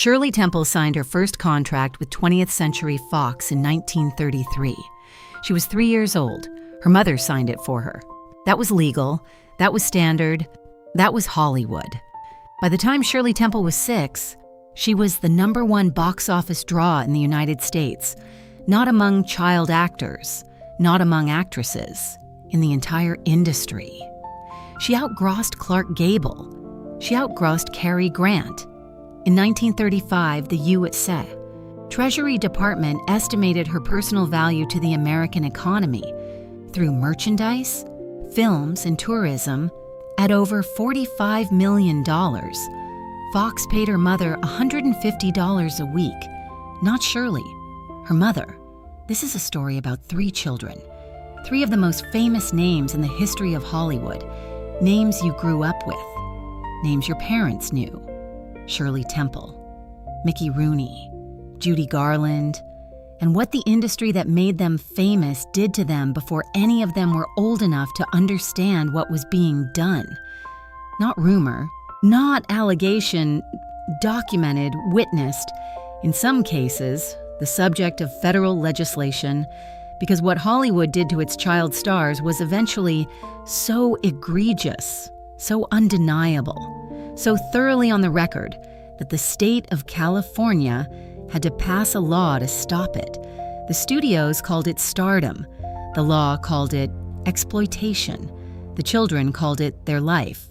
Shirley Temple signed her first contract with 20th Century Fox in 1933. She was 3 years old. Her mother signed it for her. That was legal. That was standard. That was Hollywood. By the time Shirley Temple was 6, she was the #1 box office draw in the United States, not among child actors, not among actresses, in the entire industry. She outgrossed Clark Gable. She outgrossed Cary Grant. In 1935, the USA Treasury Department estimated her personal value to the American economy through merchandise, films, and tourism at over $45 million. Fox paid her mother $150 a week, not Shirley, her mother. This is a story about 3 children, 3 of the most famous names in the history of Hollywood, names you grew up with, names your parents knew. Shirley Temple, Mickey Rooney, Judy Garland, and what the industry that made them famous did to them before any of them were old enough to understand what was being done. Not rumor, not allegation, documented, witnessed, in some cases, the subject of federal legislation, because what Hollywood did to its child stars was eventually so egregious, so undeniable, so thoroughly on the record that the state of California had to pass a law to stop it. The studios called it stardom. The law called it exploitation. The children called it their life,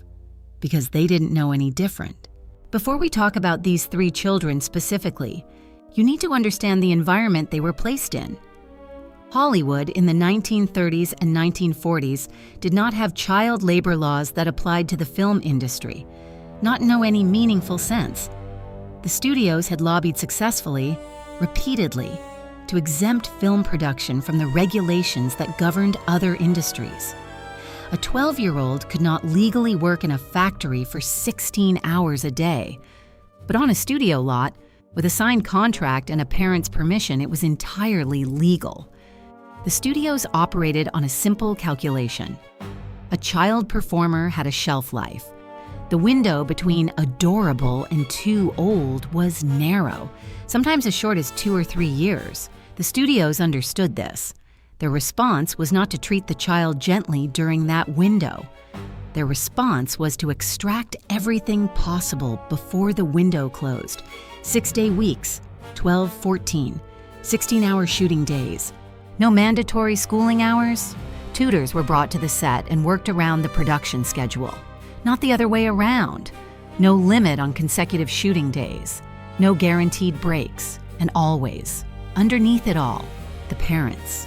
because they didn't know any different. Before we talk about these 3 children specifically, you need to understand the environment they were placed in. Hollywood in the 1930s and 1940s did not have child labor laws that applied to the film industry, not in any meaningful sense. The studios had lobbied successfully, repeatedly, to exempt film production from the regulations that governed other industries. A 12-year-old could not legally work in a factory for 16 hours a day, but on a studio lot, with a signed contract and a parent's permission, it was entirely legal. The studios operated on a simple calculation. A child performer had a shelf life. The window between adorable and too old was narrow, sometimes as short as 2 or 3 years. The studios understood this. Their response was not to treat the child gently during that window. Their response was to extract everything possible before the window closed. 6-day weeks, 12, 14, 16-hour shooting days. No mandatory schooling hours. Tutors were brought to the set and worked around the production schedule. Not the other way around. No limit on consecutive shooting days. No guaranteed breaks. And always, underneath it all, the parents.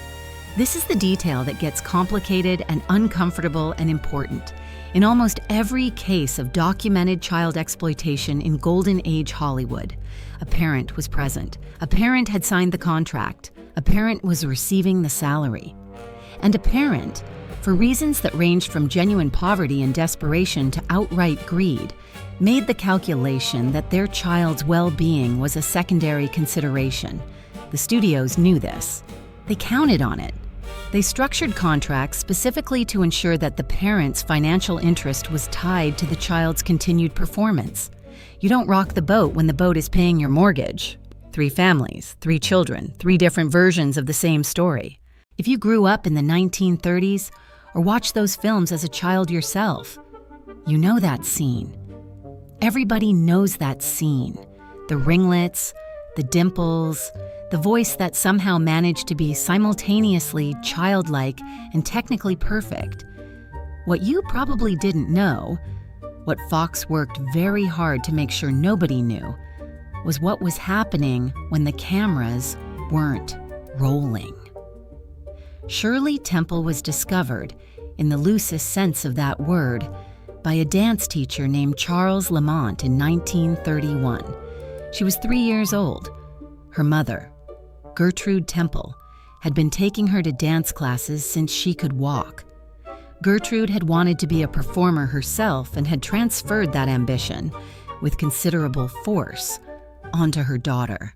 This is the detail that gets complicated and uncomfortable and important. In almost every case of documented child exploitation in Golden Age Hollywood, a parent was present. A parent had signed the contract. A parent was receiving the salary. And a parent, for reasons that ranged from genuine poverty and desperation to outright greed, made the calculation that their child's well-being was a secondary consideration. The studios knew this. They counted on it. They structured contracts specifically to ensure that the parent's financial interest was tied to the child's continued performance. You don't rock the boat when the boat is paying your mortgage. 3 families, 3 children, 3 different versions of the same story. If you grew up in the 1930s or watched those films as a child yourself, you know that scene. Everybody knows that scene. The ringlets, the dimples, the voice that somehow managed to be simultaneously childlike and technically perfect. What you probably didn't know, what Fox worked very hard to make sure nobody knew, was what was happening when the cameras weren't rolling. Shirley Temple was discovered, in the loosest sense of that word, by a dance teacher named Charles Lamont in 1931. She was 3 years old. Her mother, Gertrude Temple, had been taking her to dance classes since she could walk. Gertrude had wanted to be a performer herself and had transferred that ambition, with considerable force, onto her daughter.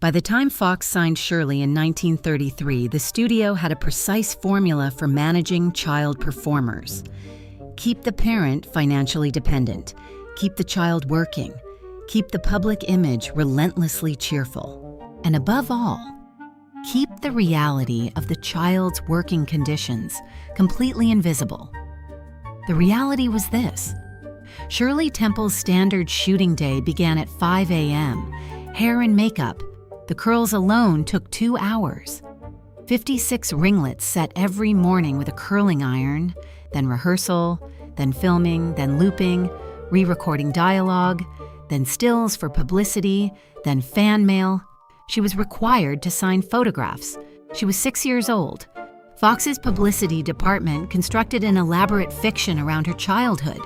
By the time Fox signed Shirley in 1933, the studio had a precise formula for managing child performers. Keep the parent financially dependent. Keep the child working. Keep the public image relentlessly cheerful. And above all, keep the reality of the child's working conditions completely invisible. The reality was this. Shirley Temple's standard shooting day began at 5 a.m. Hair and makeup, the curls alone took 2 hours. 56 ringlets set every morning with a curling iron, then rehearsal, then filming, then looping, re-recording dialogue, then stills for publicity, then fan mail. She was required to sign photographs. She was 6 years old. Fox's publicity department constructed an elaborate fiction around her childhood.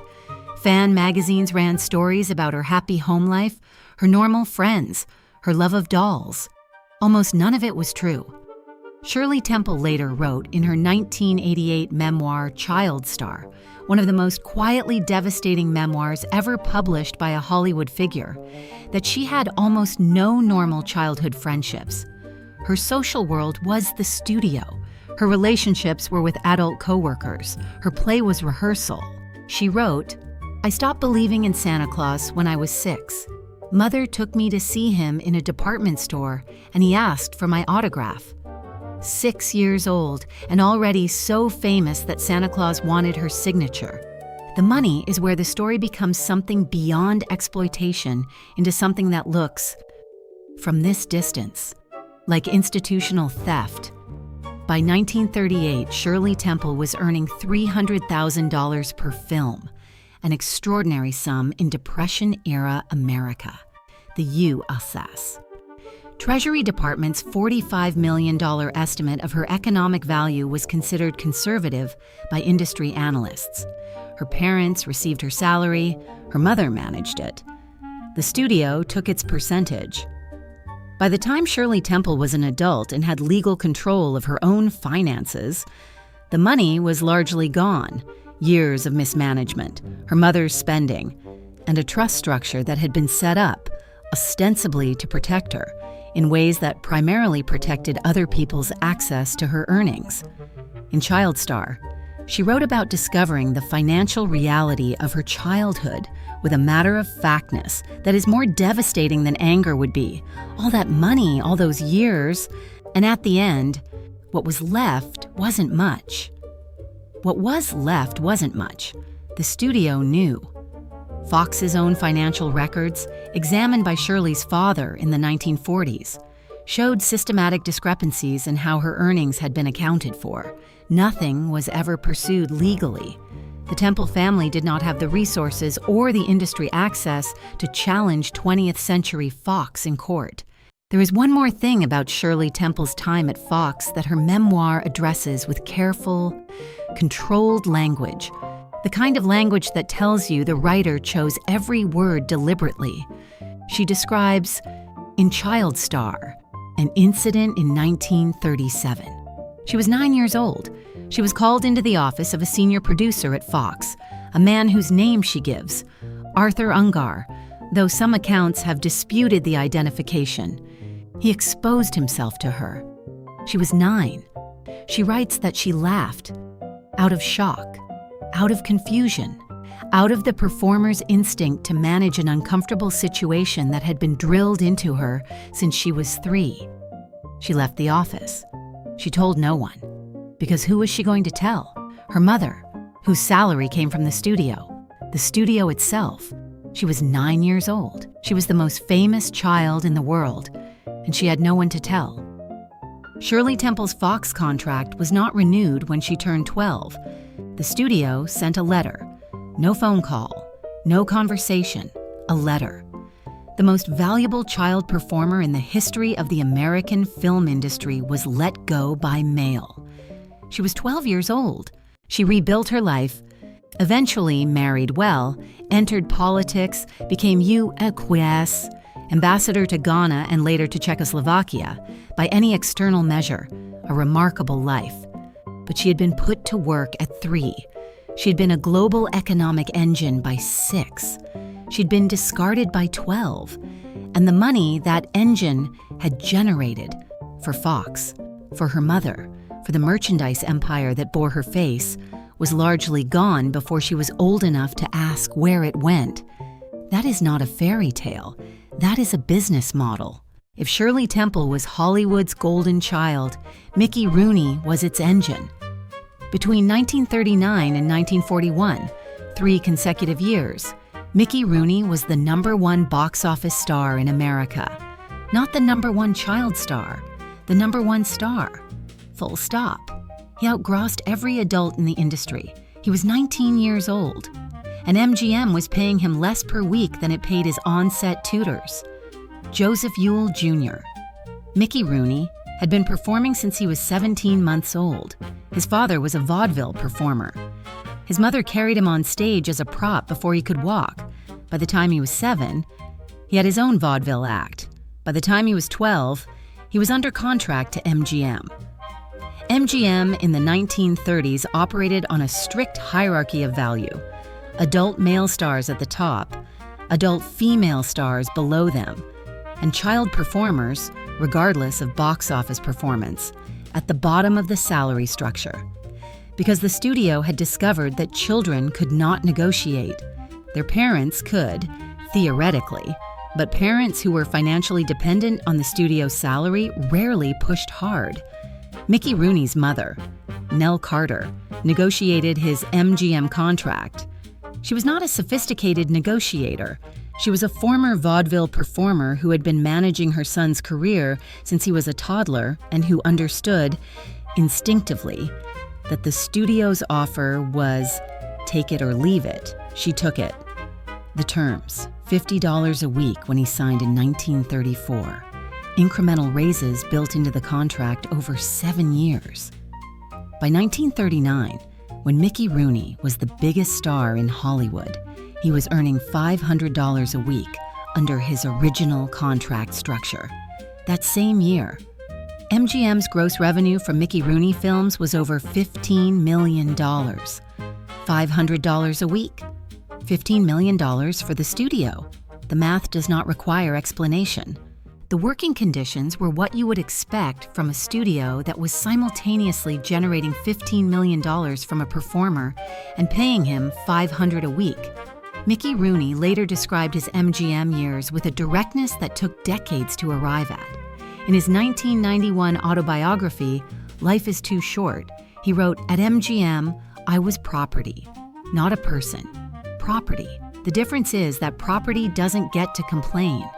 Fan magazines ran stories about her happy home life, her normal friends, her love of dolls. Almost none of it was true. Shirley Temple later wrote in her 1988 memoir, Child Star, one of the most quietly devastating memoirs ever published by a Hollywood figure, that she had almost no normal childhood friendships. Her social world was the studio. Her relationships were with adult coworkers. Her play was rehearsal. She wrote, "I stopped believing in Santa Claus when I was 6. Mother took me to see him in a department store, and he asked for my autograph. 6 years old, and already so famous that Santa Claus wanted her signature. The money is where the story becomes something beyond exploitation into something that looks, from this distance, like institutional theft." By 1938, Shirley Temple was earning $300,000 per film, an extraordinary sum in Depression-era America, the USS. Treasury Department's $45 million estimate of her economic value was considered conservative by industry analysts. Her parents received her salary, her mother managed it. The studio took its percentage. By the time Shirley Temple was an adult and had legal control of her own finances, the money was largely gone. Years of mismanagement, her mother's spending, and a trust structure that had been set up, ostensibly to protect her, in ways that primarily protected other people's access to her earnings. In Child Star, she wrote about discovering the financial reality of her childhood with a matter-of-factness that is more devastating than anger would be. All that money, all those years, and at the end, what was left wasn't much. What was left wasn't much. The studio knew. Fox's own financial records, examined by Shirley's father in the 1940s, showed systematic discrepancies in how her earnings had been accounted for. Nothing was ever pursued legally. The Temple family did not have the resources or the industry access to challenge 20th century Fox in court. There is one more thing about Shirley Temple's time at Fox that her memoir addresses with careful, controlled language. The kind of language that tells you the writer chose every word deliberately. She describes, in Child Star, an incident in 1937. She was 9 years old. She was called into the office of a senior producer at Fox, a man whose name she gives, Arthur Ungar, though some accounts have disputed the identification. He exposed himself to her. She was 9. She writes that she laughed, out of shock, out of confusion, out of the performer's instinct to manage an uncomfortable situation that had been drilled into her since she was 3. She left the office. She told no one. Because who was she going to tell? Her mother, whose salary came from the studio itself. She was 9 years old. She was the most famous child in the world, and she had no one to tell. Shirley Temple's Fox contract was not renewed when she turned 12. The studio sent a letter. No phone call, no conversation, a letter. The most valuable child performer in the history of the American film industry was let go by mail. She was 12 years old. She rebuilt her life, eventually married well, entered politics, became U.S. ambassador to Ghana and later to Czechoslovakia. By any external measure, a remarkable life. But she had been put to work at 3. She had been a global economic engine by 6. She'd been discarded by 12. And the money that engine had generated for Fox, for her mother, for the merchandise empire that bore her face, was largely gone before she was old enough to ask where it went. That is not a fairy tale. That is a business model. If Shirley Temple was Hollywood's golden child, Mickey Rooney was its engine. Between 1939 and 1941, 3 consecutive years, Mickey Rooney was the #1 box office star in America. Not the #1 child star, the #1 star. Full stop. He outgrossed every adult in the industry. He was 19 years old. And MGM was paying him less per week than it paid his on-set tutors. Joseph Ewell Jr. Mickey Rooney had been performing since he was 17 months old. His father was a vaudeville performer. His mother carried him on stage as a prop before he could walk. By the time he was 7, he had his own vaudeville act. By the time he was 12, he was under contract to MGM. MGM in the 1930s operated on a strict hierarchy of value. Adult male stars at the top, adult female stars below them, and child performers, regardless of box office performance, at the bottom of the salary structure. Because the studio had discovered that children could not negotiate. Their parents could, theoretically, but parents who were financially dependent on the studio's salary rarely pushed hard. Mickey Rooney's mother, Nell Carter, negotiated his MGM contract. She was not a sophisticated negotiator. She was a former vaudeville performer who had been managing her son's career since he was a toddler and who understood, instinctively, that the studio's offer was take it or leave it. She took it. The terms, $50 a week when he signed in 1934. Incremental raises built into the contract over 7 years. By 1939, when Mickey Rooney was the biggest star in Hollywood, he was earning $500 a week under his original contract structure. That same year, MGM's gross revenue from Mickey Rooney films was over $15 million. $500 a week, $15 million for the studio. The math does not require explanation. The working conditions were what you would expect from a studio that was simultaneously generating $15 million from a performer and paying him $500 a week. Mickey Rooney later described his MGM years with a directness that took decades to arrive at. In his 1991 autobiography, Life is Too Short, he wrote, "At MGM, I was property, not a person. Property. The difference is that property doesn't get to complain.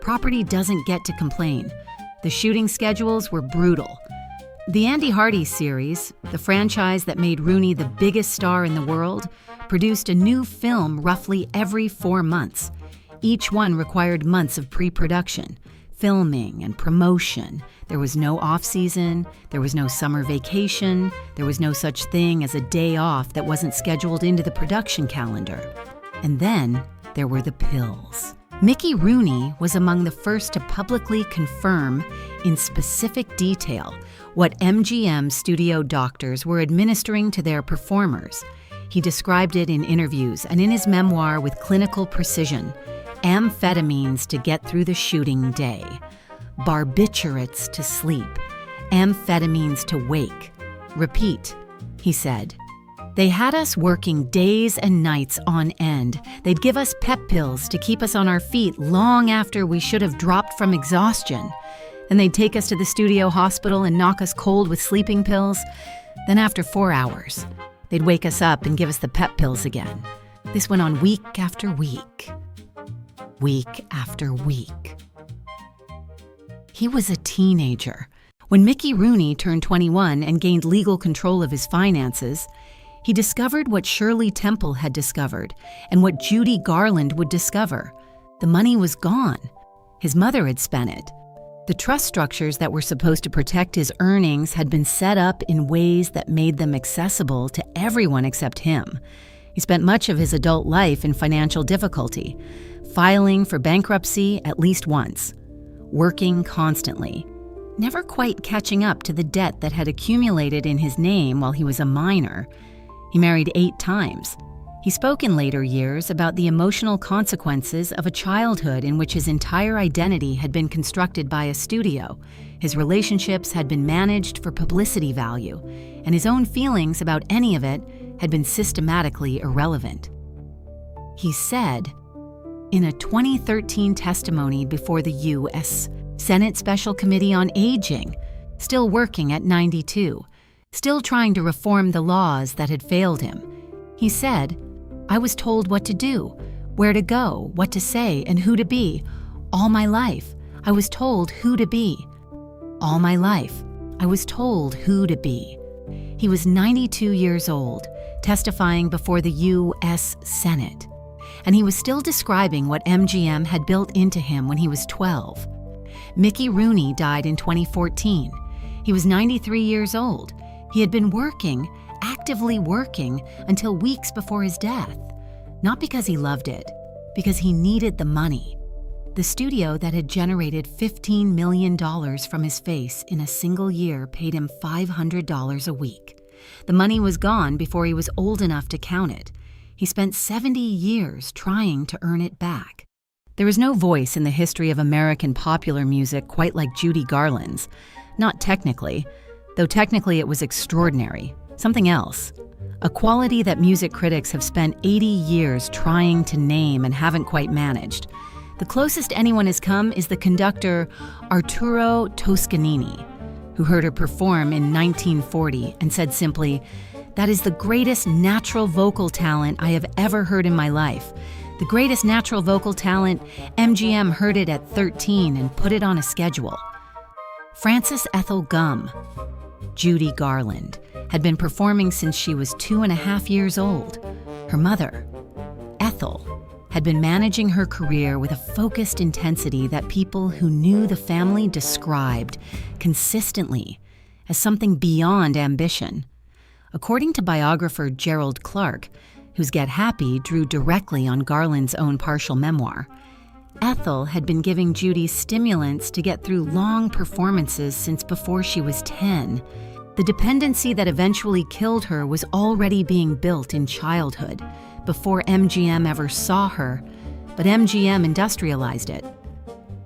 Property doesn't get to complain. The shooting schedules were brutal. The Andy Hardy series, the franchise that made Rooney the biggest star in the world, produced a new film roughly every 4 months. Each one required months of pre-production, filming, and promotion. There was no off-season, there was no summer vacation, there was no such thing as a day off that wasn't scheduled into the production calendar. And then there were the pills. Mickey Rooney was among the first to publicly confirm in specific detail what MGM studio doctors were administering to their performers. He described it in interviews and in his memoir with clinical precision. Amphetamines to get through the shooting day, barbiturates to sleep, amphetamines to wake. Repeat, he said. They had us working days and nights on end. They'd give us pep pills to keep us on our feet long after we should have dropped from exhaustion. Then they'd take us to the studio hospital and knock us cold with sleeping pills. Then after 4 hours, they'd wake us up and give us the pep pills again. This went on week after week. Week after week. He was a teenager. When Mickey Rooney turned 21 and gained legal control of his finances, he discovered what Shirley Temple had discovered and what Judy Garland would discover. The money was gone. His mother had spent it. The trust structures that were supposed to protect his earnings had been set up in ways that made them accessible to everyone except him. He spent much of his adult life in financial difficulty, filing for bankruptcy at least once, working constantly, never quite catching up to the debt that had accumulated in his name while he was a minor. He married 8 times. He spoke in later years about the emotional consequences of a childhood in which his entire identity had been constructed by a studio. His relationships had been managed for publicity value, and his own feelings about any of it had been systematically irrelevant. He said, In a 2013 testimony before the U.S. Senate Special Committee on Aging, still working at 92, still trying to reform the laws that had failed him, he said, "I was told what to do, where to go, what to say, and who to be. All my life, I was told who to be. All my life, I was told who to be." He was 92 years old, testifying before the U.S. Senate. And he was still describing what MGM had built into him when he was 12. Mickey Rooney died in 2014. He was 93 years old. He had been working, actively working, until weeks before his death. Not because he loved it, because he needed the money. The studio that had generated $15 million from his face in a single year paid him $500 a week. The money was gone before he was old enough to count it. He spent 70 years trying to earn it back. There is no voice in the history of American popular music quite like Judy Garland's. Not technically, though technically it was extraordinary. Something else. A quality that music critics have spent 80 years trying to name and haven't quite managed. The closest anyone has come is the conductor Arturo Toscanini, who heard her perform in 1940 and said simply, "That is the greatest natural vocal talent I have ever heard in my life. The greatest natural vocal talent, MGM heard it at 13 and put it on a schedule." Frances Ethel Gum, Judy Garland, had been performing since she was 2.5 years old. Her mother, Ethel, had been managing her career with a focused intensity that people who knew the family described consistently as something beyond ambition. According to biographer Gerald Clark, whose Get Happy drew directly on Garland's own partial memoir, Ethel had been giving Judy stimulants to get through long performances since before she was 10. The dependency that eventually killed her was already being built in childhood, before MGM ever saw her, but MGM industrialized it.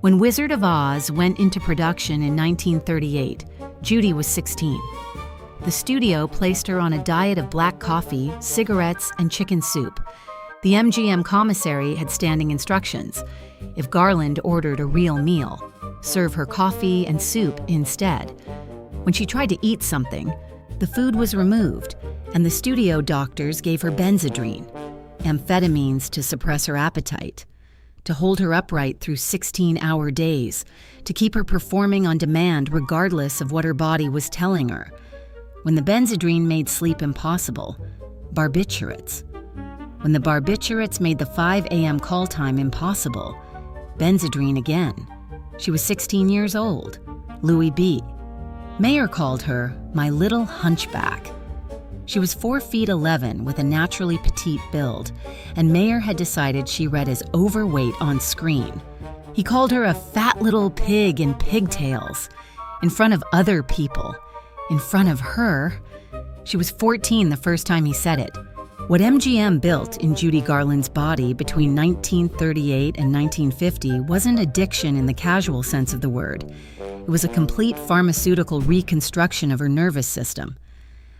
When Wizard of Oz went into production in 1938, Judy was 16. The studio placed her on a diet of black coffee, cigarettes, and chicken soup. The MGM commissary had standing instructions. If Garland ordered a real meal, serve her coffee and soup instead. When she tried to eat something, the food was removed, and the studio doctors gave her Benzedrine, amphetamines to suppress her appetite, to hold her upright through 16-hour days, to keep her performing on demand regardless of what her body was telling her. When the Benzedrine made sleep impossible, barbiturates. When the barbiturates made the 5 a.m. call time impossible, Benzedrine again. She was 16 years old. Louis B. Mayer called her my little hunchback. She was 4'11" with a naturally petite build, and Mayer had decided she read as overweight on screen. He called her a fat little pig in pigtails, in front of other people, in front of her. She was 14 the first time he said it. What MGM built in Judy Garland's body between 1938 and 1950 wasn't addiction in the casual sense of the word. It was a complete pharmaceutical reconstruction of her nervous system.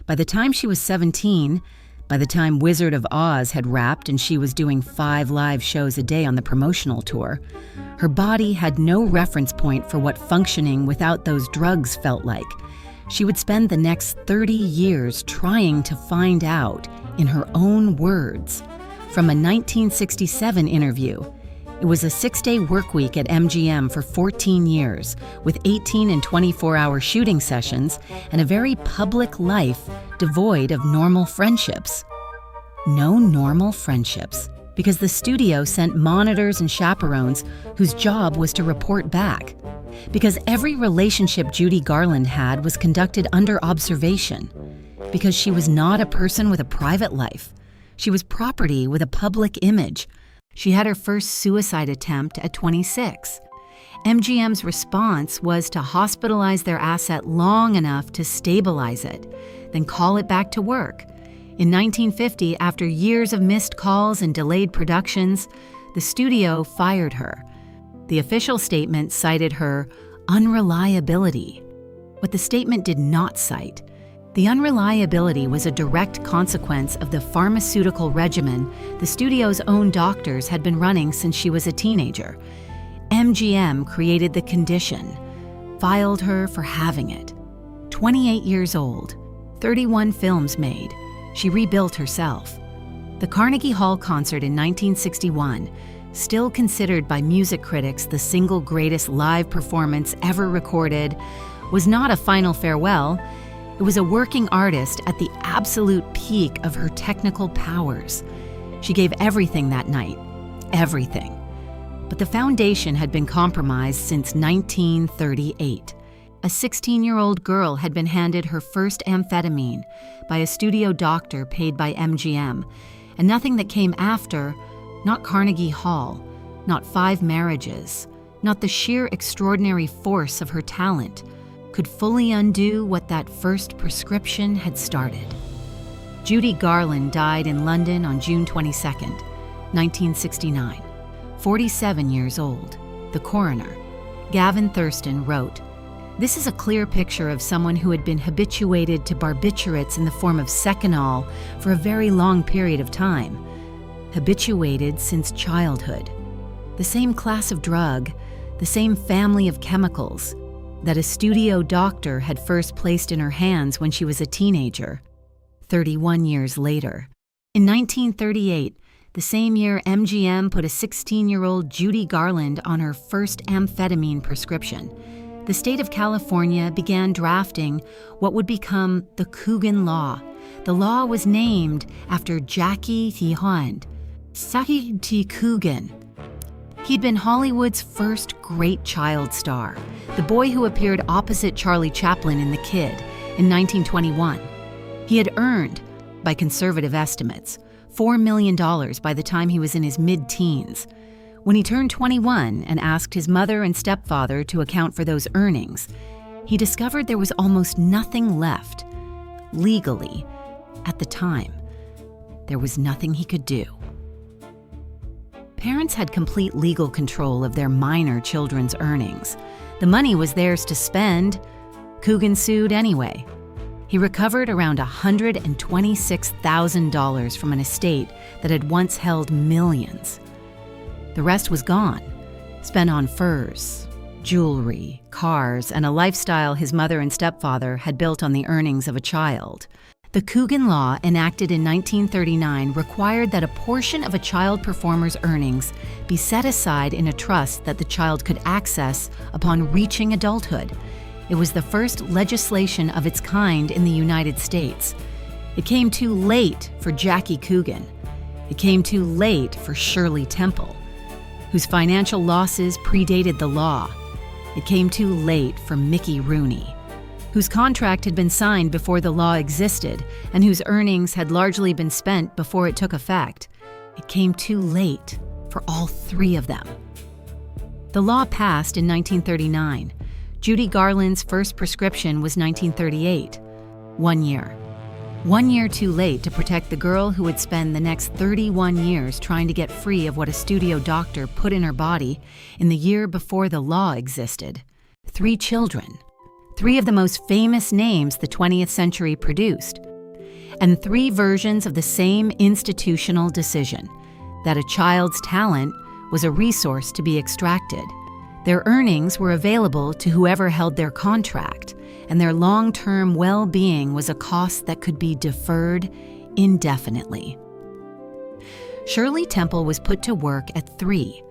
By the time she was 17, by the time Wizard of Oz had wrapped and she was doing 5 live shows a day on the promotional tour, her body had no reference point for what functioning without those drugs felt like. She would spend the next 30 years trying to find out, in her own words. From a 1967 interview, it was a 6-day work week at MGM for 14 years, with 18 and 24-hour shooting sessions and a very public life devoid of normal friendships. No normal friendships, because the studio sent monitors and chaperones whose job was to report back. Because every relationship Judy Garland had was conducted under observation. Because she was not a person with a private life. She was property with a public image. She had her first suicide attempt at 26. MGM's response was to hospitalize their asset long enough to stabilize it, then call it back to work. In 1950, after years of missed calls and delayed productions, the studio fired her. The official statement cited her unreliability. What the statement did not cite The unreliability was a direct consequence of the pharmaceutical regimen the studio's own doctors had been running since she was a teenager. MGM created the condition, filed her for having it. 28 years old, 31 films made, she rebuilt herself. The Carnegie Hall concert in 1961, still considered by music critics the single greatest live performance ever recorded, was not a final farewell. It was a working artist at the absolute peak of her technical powers. She gave everything that night, everything. But the foundation had been compromised since 1938. A 16-year-old girl had been handed her first amphetamine by a studio doctor paid by MGM, and nothing that came after, not Carnegie Hall, not 5 marriages, not the sheer extraordinary force of her talent, could fully undo what that first prescription had started. Judy Garland died in London on June 22, 1969, 47 years old. The coroner, Gavin Thurston, wrote, "This is a clear picture of someone who had been habituated to barbiturates in the form of Seconal for a very long period of time, habituated since childhood. The same class of drug, the same family of chemicals that a studio doctor had first placed in her hands when she was a teenager, 31 years later. In 1938, the same year MGM put a 16-year-old Judy Garland on her first amphetamine prescription, the state of California began drafting what would become the Coogan Law. The law was named after Jackie T. Coogan. He'd been Hollywood's first great child star, the boy who appeared opposite Charlie Chaplin in The Kid in 1921. He had earned, by conservative estimates, $4 million by the time he was in his mid-teens. When he turned 21 and asked his mother and stepfather to account for those earnings, he discovered there was almost nothing left. Legally, at the time, there was nothing he could do. Parents had complete legal control of their minor children's earnings. The money was theirs to spend. Coogan sued anyway. He recovered around $126,000 from an estate that had once held millions. The rest was gone, spent on furs, jewelry, cars, and a lifestyle his mother and stepfather had built on the earnings of a child. The Coogan Law, enacted in 1939, required that a portion of a child performer's earnings be set aside in a trust that the child could access upon reaching adulthood. It was the first legislation of its kind in the United States. It came too late for Jackie Coogan. It came too late for Shirley Temple, whose financial losses predated the law. It came too late for Mickey Rooney, whose contract had been signed before the law existed and whose earnings had largely been spent before it took effect. It came too late for all 3 of them. The law passed in 1939. Judy Garland's first prescription was 1938. 1 year. 1 year too late to protect the girl who would spend the next 31 years trying to get free of what a studio doctor put in her body in the year before the law existed. 3 children. 3 of the most famous names the 20th century produced, and 3 versions of the same institutional decision, that a child's talent was a resource to be extracted. Their earnings were available to whoever held their contract, and their long-term well-being was a cost that could be deferred indefinitely. Shirley Temple was put to work at 3.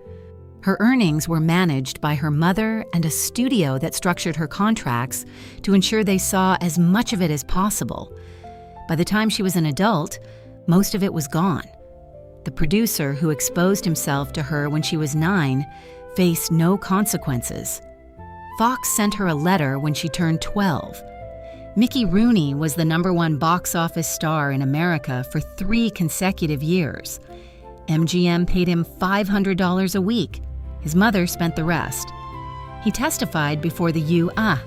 Her earnings were managed by her mother and a studio that structured her contracts to ensure they saw as much of it as possible. By the time she was an adult, most of it was gone. The producer who exposed himself to her when she was 9 faced no consequences. Fox sent her a letter when she turned 12. Mickey Rooney was the #1 box office star in America for 3 consecutive years. MGM paid him $500 a week. His mother spent the rest. He testified before the U.S.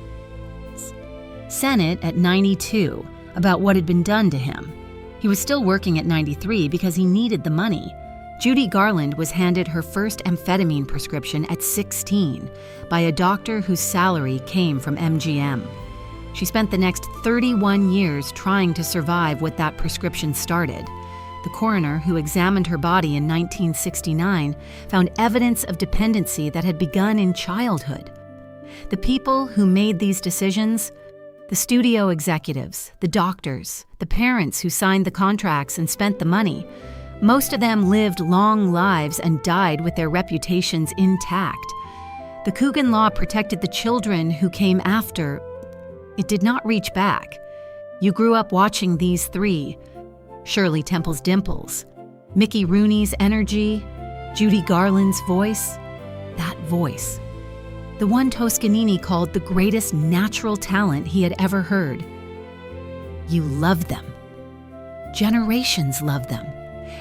Senate at 92 about what had been done to him. He was still working at 93 because he needed the money. Judy Garland was handed her first amphetamine prescription at 16 by a doctor whose salary came from MGM. She spent the next 31 years trying to survive what that prescription started. The coroner, who examined her body in 1969, found evidence of dependency that had begun in childhood. The people who made these decisions, the studio executives, the doctors, the parents who signed the contracts and spent the money, most of them lived long lives and died with their reputations intact. The Coogan Law protected the children who came after. It did not reach back. You grew up watching these three: Shirley Temple's dimples, Mickey Rooney's energy, Judy Garland's voice. That voice. The one Toscanini called the greatest natural talent he had ever heard. You loved them. Generations loved them.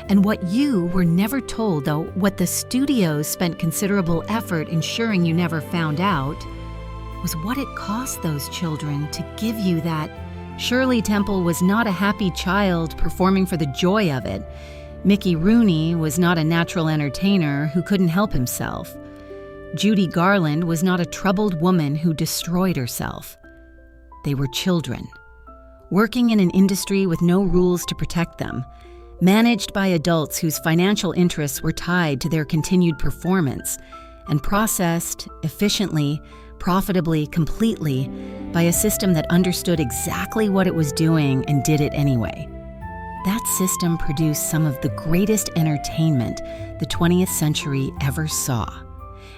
And what you were never told, though, what the studios spent considerable effort ensuring you never found out, was what it cost those children to give you that. Shirley Temple was not a happy child performing for the joy of it. Mickey Rooney was not a natural entertainer who couldn't help himself. Judy Garland was not a troubled woman who destroyed herself. They were children, working in an industry with no rules to protect them, managed by adults whose financial interests were tied to their continued performance, and processed efficiently, profitably, completely by a system that understood exactly what it was doing and did it anyway. That system produced some of the greatest entertainment the 20th century ever saw.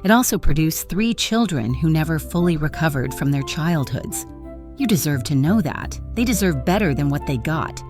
It also produced 3 children who never fully recovered from their childhoods. You deserve to know that. They deserve better than what they got.